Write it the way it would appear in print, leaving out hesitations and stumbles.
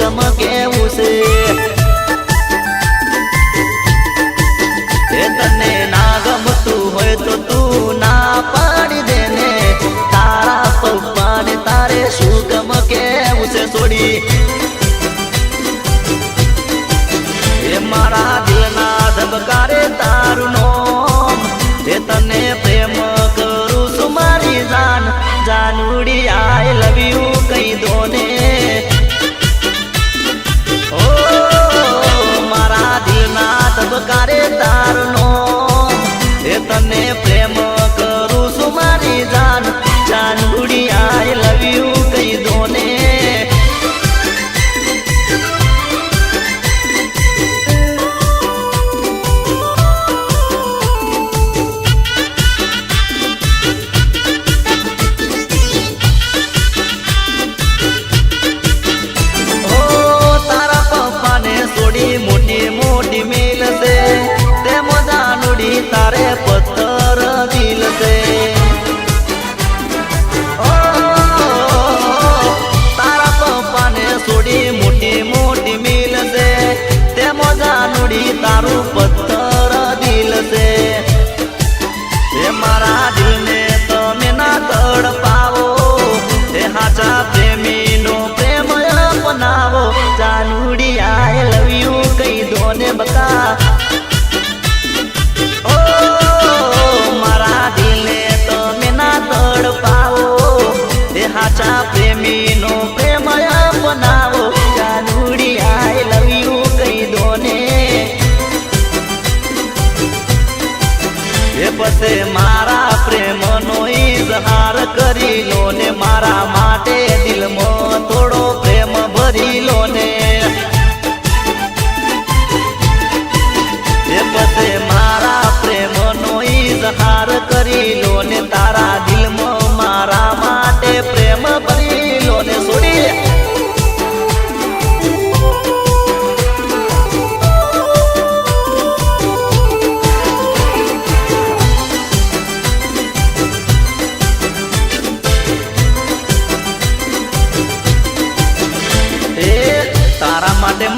કમ કેવું છે એ તને ના ગમતું હોય તો તું ના પાડી દે ને તારા પપ્પાને તારે શું કમ કેવું છે છોડી એ મારા દિલના ધબકારે તારું નોમ એ તને પ્રેમ કરું છું મારી જાન જાનુડી આઈ લવ યુ કહી દો ને ઓ મારા દિલના ધબકારે તારું નોમ એ તને પ્રેમ કરું છું મારી જાન જાનુડી આઈ લવ યુ કહી દો ને મોટી મોટી મિલ છે તે મજાનુડી તારે પથ્થર દિલ છે તારા પપ્પાને છોડી મોટી મોટી મિલ છે તે મજાનુડી તારું પથ્થર દિલ છે એ મારા દિલને તમે ના તડપાવો એ હાચા પ્રેમીનો પ્રેમ અપનાવો જાનુડી આઈ લવ યુ કહી દો ને બકા ઓ મારા દિલને તમે ના તડપાવો એ હાચા પ્રેમીનો પ્રેમ અપનાવો જાનુડી આઈ લવ યુ કહી દો ને એ પછી મારા પ્રેમનો ઇઝહાર કરી લો ને મારા માટે દિલમાં થોડો પ્રેમ ભરી લો ને એ પછી મારા પ્રેમનો ઇઝહાર કરી લો ને તારા દિલમાં મારા માટે પ્રેમ ભરી લો ને છોડી તારા માટે